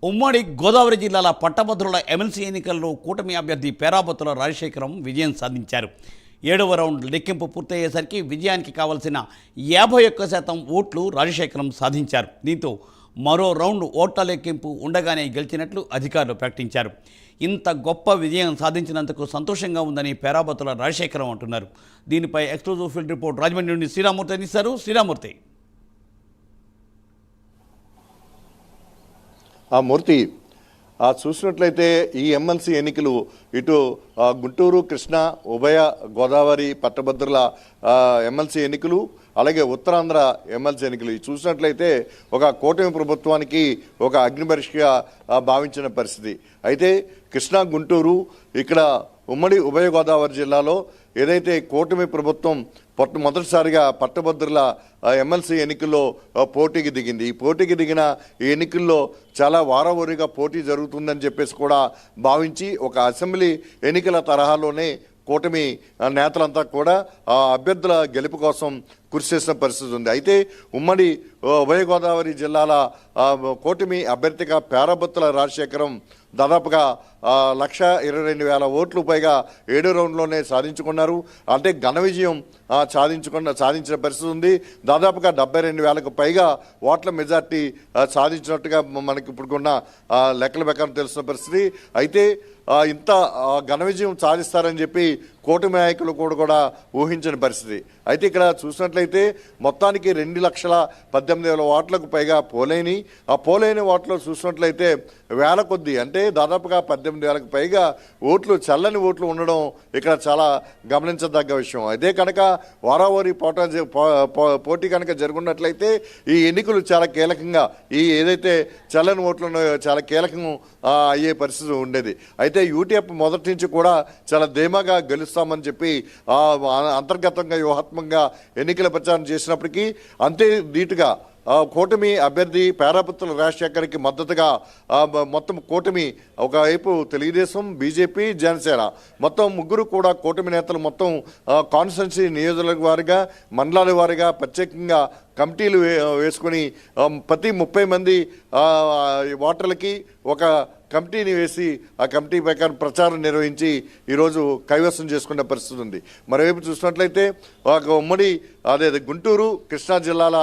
ఉమ్మడి గోదావరి జిల్లాల పట్టభద్రుల ఎమ్మెల్సీ ఎన్నికల్లో కూటమి అభ్యర్థి పేరాబత్తుల రాజశేఖరం విజయం సాధించారు. 7వ రౌండ్ లెక్కింపు పూర్తయ్యేసరికి విజయానికి కావలసిన 51% ఓట్లు రాజశేఖరం సాధించారు. దీంతో మరో రౌండ్ ఓట్ల లెక్కింపు ఉండగానే గెలిచినట్లు అధికారులు ప్రకటించారు. ఇంత గొప్ప విజయం సాధించినందుకు సంతోషంగా ఉందని పేరాబత్తుల రాజశేఖరం అంటున్నారు. దీనిపై ఎక్స్క్లూజివ్ ఫీల్డ్ రిపోర్ట్ రాజమండ్రి నుండి శ్రీరామూర్తి అందిస్తారు. శ్రీరామూర్తి. ఆ మూర్తి చూసినట్లయితే ఈ ఎమ్మెల్సీ ఎన్నికలు ఇటు గుంటూరు, కృష్ణా, ఉభయ గోదావరి పట్టభద్రుల ఎమ్మెల్సీ ఎన్నికలు, అలాగే ఉత్తరాంధ్ర ఎమ్మెల్సీ ఎన్నికలు చూసినట్లయితే ఒక కూటమి ప్రభుత్వానికి ఒక అగ్నిపరీక్షగా భావించిన పరిస్థితి. అయితే కృష్ణా, గుంటూరు, ఇక్కడ ఉమ్మడి ఉభయ గోదావరి జిల్లాలో ఏదైతే కూటమి ప్రభుత్వం మొదటిసారిగా పట్టభద్రుల ఎమ్మెల్సీ ఎన్నికల్లో పోటీకి దిగింది. ఈ పోటీకి దిగిన ఈ ఎన్నికల్లో చాలా వారవారీగా పోటీ జరుగుతుందని చెప్పేసి కూడా భావించి ఒక అసెంబ్లీ ఎన్నికల తరహాలోనే కూటమి నేతలంతా కూడా అభ్యర్థుల గెలుపు కోసం కృషి చేసిన పరిస్థితి ఉంది. అయితే ఉమ్మడి ఉభయ గోదావరి జిల్లాల కూటమి అభ్యర్థిగా పేరాబత్తుల రాజశేఖరం దాదాపుగా 1,22,000 ఓట్లు పైగా 7 రౌండ్లోనే సాధించుకున్నారు. అంటే ఘన విజయం సాధించిన పరిస్థితి ఉంది. దాదాపుగా 72,000కు పైగా ఓట్ల మెజార్టీ సాధించినట్టుగా మనకి ఇప్పుడున్న లెక్కల ప్రకారం తెలుస్తున్న పరిస్థితి. అయితే ఇంత ఘన విజయం సాధిస్తారని చెప్పి కూటమి నాయకులు కూడా ఊహించిన పరిస్థితి. అయితే ఇక్కడ చూసినట్లయితే మొత్తానికి 2,18,000 ఓట్లకు పైగా పోలైన ఆ పోలైన ఓట్లు చూసినట్లయితే వేల కొద్దీ, అంటే దాదాపుగా 18,000కు పైగా ఓట్లు, చల్లని ఓట్లు ఉండడం ఇక్కడ చాలా గమనించదగ్గ విషయం. అదే కనుక వారావారి పోటీ కనుక జరుగున్నట్లయితే ఈ ఎన్నికలు చాలా కీలకంగా, ఈ ఏదైతే చల్లని ఓట్లు ఉన్నాయో చాలా కీలకం అయ్యే పరిస్థితి ఉండేది. అయితే యూటీఎఫ్ మొదటి నుంచి కూడా చాలా ధీమాగా గెలుస్తామని చెప్పి అంతర్గతంగా వ్యూహాత్మకంగా ఎన్నికల ప్రచారం చేసినప్పటికీ అంతే ధీటుగా కూటమి అభ్యర్థి పేరాబత్తుల రాజశేఖర్కి మద్దతుగా మొత్తం కూటమి, ఒకవైపు తెలుగుదేశం, బీజేపీ, జనసేన మొత్తం ముగ్గురు కూడా కూటమి నేతలు మొత్తం కాన్స్టిట్యున్సీ నియోజకవర్గ వారిగా, మండలాల వారిగా ప్రత్యేకంగా కమిటీలు వేసుకొని ప్రతి 30 మంది ఓటర్లకి ఒక కమిటీని వేసి ఆ కమిటీ ప్రకారం ప్రచారం నిర్వహించి ఈరోజు కైవసం చేసుకునే పరిస్థితి ఉంది. మరోవైపు చూసినట్లయితే ఒక ఉమ్మడి గుంటూరు, కృష్ణా జిల్లాల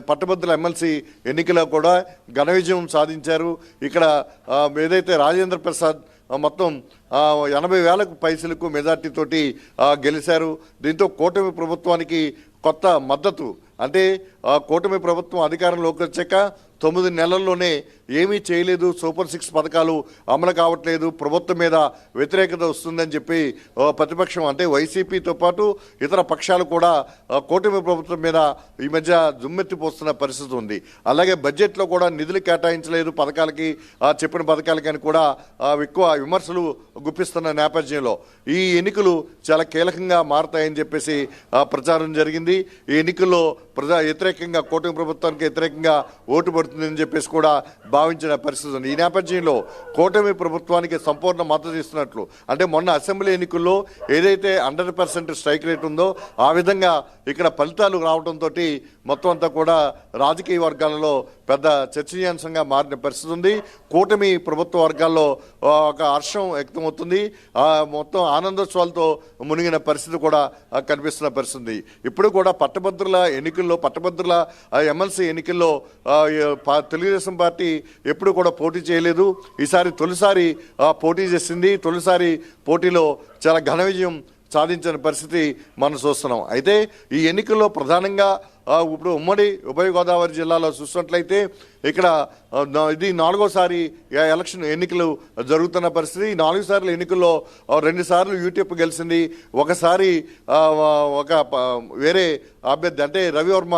పట్టభద్రుల ఎమ్మెల్సీ ఎన్నికలో కూడా ఘన విజయం సాధించారు. ఇక్కడ ఏదైతే రాజేంద్ర ప్రసాద్ మొత్తం 80,000కు పైసలకు మెజార్టీతోటి గెలిచారు. దీంతో కూటమి ప్రభుత్వానికి కొత్త మద్దతు, అంటే కూటమి ప్రభుత్వం అధికారంలోకి వచ్చాక 9 నెలల్లోనే ఏమీ చేయలేదు, సూపర్ 6 పథకాలు అమలు కావట్లేదు, ప్రభుత్వం మీద వ్యతిరేకత వస్తుందని చెప్పి ప్రతిపక్షం, అంటే వైసీపీతో పాటు ఇతర పక్షాలు కూడా కూటమి ప్రభుత్వం మీద ఈ మధ్య దుమ్మెత్తిపోస్తున్న పరిస్థితి ఉంది. అలాగే బడ్జెట్లో కూడా నిధులు కేటాయించలేదు పథకాలకి, చెప్పిన పథకాలకి అని కూడా ఎక్కువ విమర్శలు గుప్పిస్తున్న నేపథ్యంలో ఈ ఎన్నికలు చాలా కీలకంగా మారతాయని చెప్పేసి ప్రచారం జరిగింది. ఈ ఎన్నికల్లో వ్యతిరేకంగా, కూటమి ప్రభుత్వానికి వ్యతిరేకంగా ఓటు పడుతుందని చెప్పేసి కూడా భావించిన పరిస్థితి ఉంది. ఈ నేపథ్యంలో కూటమి ప్రభుత్వానికి సంపూర్ణ మద్దతు ఇస్తున్నట్లు, అంటే మొన్న అసెంబ్లీ ఎన్నికల్లో ఏదైతే 100% స్ట్రైక్ రేట్ ఉందో ఆ విధంగా ఇక్కడ ఫలితాలు రావడంతో మొత్తం అంతా కూడా రాజకీయ వర్గాలలో పెద్ద చర్చనీయాంశంగా మారిన పరిస్థితి ఉంది. కూటమి ప్రభుత్వ వర్గాల్లో ఒక హర్షం వ్యక్తమవుతుంది, మొత్తం ఆనందోత్సవాలతో మునిగిన పరిస్థితి కూడా కనిపిస్తున్న పరిస్థితి. ఇప్పుడు కూడా పట్టభద్రుల ఎన్నికల్లో, పట్టభద్రుల ఎమ్మెల్సీ ఎన్నికల్లో తెలుగుదేశం పార్టీ ఎప్పుడు కూడా పోటీ చేయలేదు. ఈసారి తొలిసారి పోటీ చేసింది. తొలిసారి పోటీలో చాలా ఘన విజయం సాధించిన పరిస్థితి మనం చూస్తున్నాం. అయితే ఈ ఎన్నికల్లో ప్రధానంగా ఇప్పుడు ఉమ్మడి ఉభయ గోదావరి జిల్లాలో చూసినట్లయితే ఇక్కడ ఇది 4వసారి ఎలక్షన్ ఎన్నికలు జరుగుతున్న పరిస్థితి. 4 సార్లు ఎన్నికల్లో 2 సార్లు యూటీఎఫ్ గెలిచింది, ఒకసారి ఒక వేరే అభ్యర్థి అంటే రవివర్మ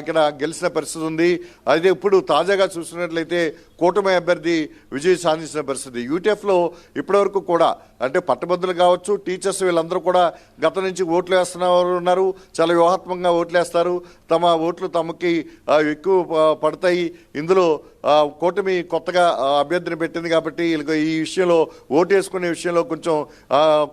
ఇక్కడ గెలిచిన పరిస్థితి ఉంది. అయితే ఇప్పుడు తాజాగా చూసినట్లయితే కూటమి అభ్యర్థి విజయం సాధించిన పరిస్థితి. యూటీఎఫ్లో ఇప్పటివరకు కూడా, అంటే పట్టభద్రులు కావచ్చు, టీచర్స్, వీళ్ళందరూ కూడా గత నుంచి ఓట్లు వేస్తున్నవారు ఉన్నారు. చాలా వ్యూహాత్మకంగా ఓట్లు వేస్తారు, తమ ఓట్లు తమకి ఎక్కువ పడతాయి. ఇందులో కూటమి కొత్తగా అభ్యర్థిని పెట్టింది కాబట్టి వీళ్ళకి ఈ విషయంలో ఓటు వేసుకునే విషయంలో కొంచెం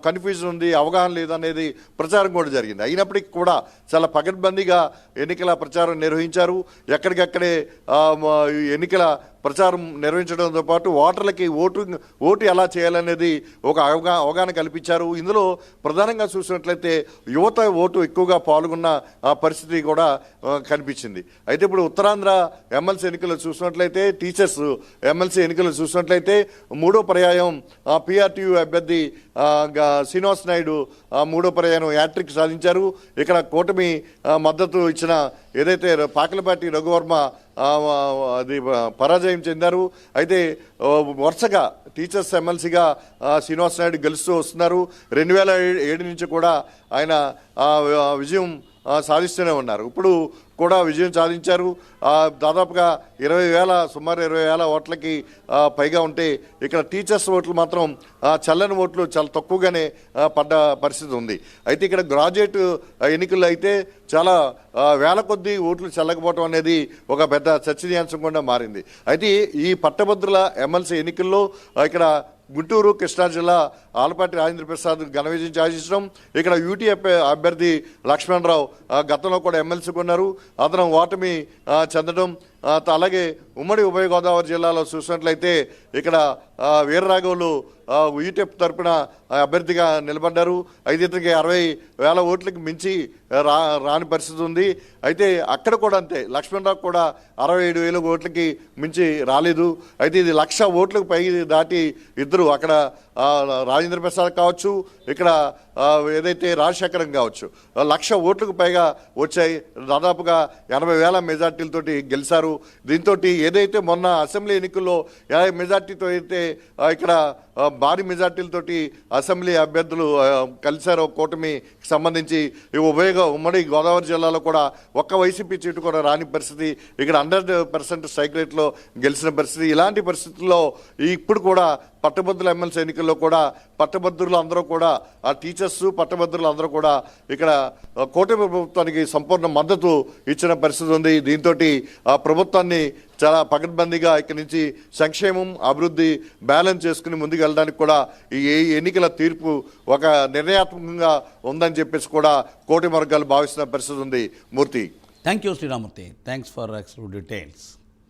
కన్ఫ్యూజన్ ఉంది, అవగాహన లేదనేది ప్రచారం కూడా జరిగింది. అయినప్పటికీ కూడా చాలా పకడ్బందీగా ఎన్నికల ప్రచారం నిర్వహించారు. ఎక్కడికక్కడే ఎన్నికల ప్రచారం నిర్వహించడంతో పాటు ఓటర్లకి ఓటు ఎలా చేయాలనేది ఒక అవగాహన కల్పించారు. ఇందులో ప్రధానంగా చూసినట్లయితే యువత ఓటు ఎక్కువగా పాల్గొన్న పరిస్థితి కూడా కనిపించింది. అయితే ఇప్పుడు ఉత్తరాంధ్ర ఎమ్మెల్సీ ఎన్నికలు చూసినట్లయితే, టీచర్స్ ఎమ్మెల్సీ ఎన్నికలు చూసినట్లయితే మూడో పర్యాయం పిఆర్టీయూ అభ్యర్థి శ్రీనివాస్ నాయుడు మూడో పర్యాయం హ్యాట్రిక్ సాధించారు. ఇక్కడ కూటమి మద్దతు ఇచ్చిన ఏదైతే పాకలపాటి రఘువర్మ అది పరాజయం చెందారు. అయితే వరుసగా టీచర్స్ ఎమ్మెల్సీగా శ్రీనివాస్ నాయుడు గెలుస్తూ వస్తున్నారు. 2007 నుంచి కూడా ఆయన విజయం సాధిస్తూనే ఉన్నారు. ఇప్పుడు కూడా విజయం సాధించారు. దాదాపుగా సుమారు 20,000 ఓట్లకి పైగా ఉంటే ఇక్కడ టీచర్స్ ఓట్లు మాత్రం చల్లని ఓట్లు చాలా తక్కువగానే పడ్డ పరిస్థితి ఉంది. అయితే ఇక్కడ గ్రాడ్యుయేట్ ఎన్నికల్లో అయితే చాలా వేల కొద్దీ ఓట్లు చల్లకపోవడం అనేది ఒక పెద్ద చర్చనీయాంశం కూడా మారింది. అయితే ఈ పట్టభద్రుల ఎమ్మెల్సీ ఎన్నికల్లో ఇక్కడ గుంటూరు కృష్ణా జిల్లా ఆలపాటి రాజేంద్ర ప్రసాద్ ఘన విజయం సాధించడం, ఇక్కడ యూటీఎఫ్ అభ్యర్థి లక్ష్మణరావు గతంలో కూడా ఎమ్మెల్సీగా ఉన్నారు, అతను ఓటమి చెందడం. అలాగే ఉమ్మడి ఉభయ గోదావరి జిల్లాలో చూసినట్లయితే ఇక్కడ వీరరాఘవులు యూటీఎఫ్ తరపున అభ్యర్థిగా నిలబడ్డారు. అయితే ఇతనికి 60,000 ఓట్లకు మించి రాని పరిస్థితి ఉంది. అయితే అక్కడ కూడా అంతే, లక్ష్మణరావు కూడా 67,000 ఓట్లకి మించి రాలేదు. అయితే ఇది 1,00,000 ఓట్లకు పై దాటి ఇద్దరు అక్కడ రాజేంద్ర ప్రసాద్ కావచ్చు, ఇక్కడ ఏదైతే రాజశేఖరం కావచ్చు 1,00,000 ఓట్లకు పైగా వచ్చాయి. దాదాపుగా 80,000 మెజార్టీలతోటి గెలిచారు. దీంతో ఏదైతే మొన్న అసెంబ్లీ ఎన్నికల్లో 50 మెజార్టీతో అయితే ఇక్కడ భారీ మెజార్టీలతోటి అసెంబ్లీ అభ్యర్థులు కలిశారు కూటమికి సంబంధించి. ఉమ్మడి గోదావరి జిల్లాలో కూడా ఒక్క వైసీపీ సీటు కూడా రాని పరిస్థితి, ఇక్కడ 100% స్ట్రైక్ రేట్లో గెలిచిన పరిస్థితి. ఇలాంటి పరిస్థితుల్లో ఇప్పుడు కూడా పట్టభద్రుల ఎమ్మెల్సీ ఎన్నికల్లో కూడా పట్టభద్రులు అందరూ కూడా ఆ టీచర్స్ పట్టభద్రులు అందరూ కూడా ఇక్కడ కూటమి ప్రభుత్వానికి సంపూర్ణ మద్దతు ఇచ్చిన పరిస్థితి ఉంది. దీంతో ఆ ప్రభుత్వాన్ని చాలా పకడ్బందీగా ఇక్కడి నుంచి సంక్షేమం అభివృద్ధి బ్యాలెన్స్ చేసుకుని ముందుకు వెళ్ళడానికి కూడా ఈ ఎన్నికల తీర్పు ఒక నిర్ణయాత్మకంగా ఉందని చెప్పేసి కూడా కూటమి వర్గాలు భావిస్తున్న పరిస్థితి ఉంది. Murthy. Thank you Sriramurthy. Thanks for exclude details.